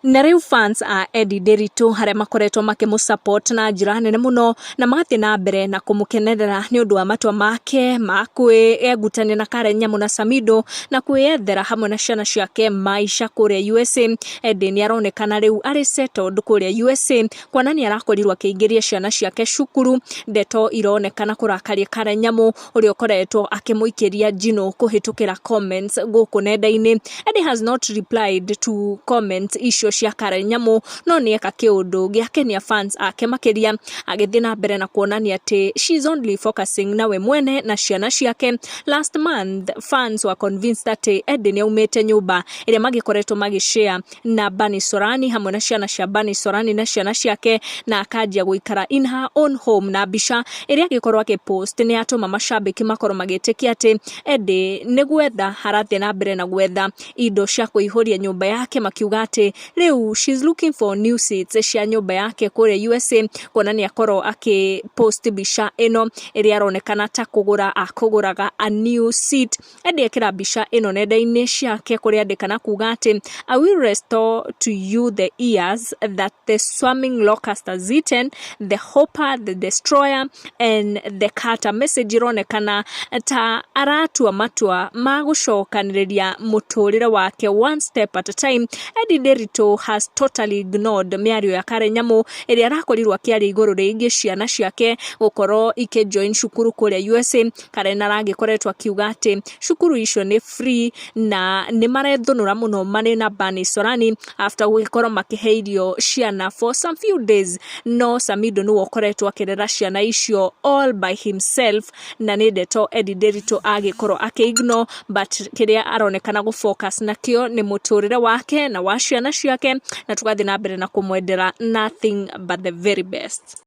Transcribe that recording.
Na riu fans a Edday haria makoretwo makimusupport na njira nene muno na magathie na mbere na kumukenerera ni undu wa matua make ma kwĩengutania na Karen Nyamu na Samidoh na kwĩyethera hamwe na ciana ciake maisha kuria USA. Edday ni aronekana riu ari settled kuria USA, kwana ni arakorirwo akĩingĩria ciana ciake cukuru. Ndeto ironekana kurakaria Karen Nyamu uria ukoretwo akimuikiria njino kuhitukira comments guku nenda-ini. Edday has not replied to comments issue cia Karen Nyamu, no ni eka kiundu giakenia fans ake makiria, agithie na mbere na kuonania ati she's only focusing na we mwene na ciana ciake. Last month fans were convinced that Edday ni aumite nyumba iria magikoretwo magishare na Bunny Sorani hamwe na ciana cia Bunny Sorani na ciana ciake, na akajia guikara in her own home, na bisha iria agikorwo akipost ni atuma mashabiki makorwo magitikia ati Edday ni gwetha harathie na mbere na gwetha indo cia kuihuria nyumba yake, makiuga ati riu she's looking for new seats cia nyumba yake kuria USA, kona ni akorwo akipost bisha ino iria aronekana ta akuguraga a new seat. Edday ekira bisha ino nenda-ini ciake kuria andikana kuga ati I will restore to you the years that the swarming locust has eaten, the hopper, the destroyer and the cutter. Message ironekana ta aratua matua ma gucokaniriria muturire wake one step at a time. Edday has totally ignored miario ya Karen Nyamu iria arakorirwo akiaria iguru riigi ciana ciake gukorwo join cukuru kuria USA. Karen aragikoretwo akiuga ati cukuru icio ni free na ni marethunura muno mane na Bunny Sorani after gukorwo makiheirio ciana for some few days. No Samidoh ni wokoretwo akirera ciana icio all by himself, na ni ndeto Edday agikorwo akiignore, but kiria aronekana gufocus nakio ni muturire wake na wa ciana ciake, na tugathie na mbere na kumwendera nothing but the very best.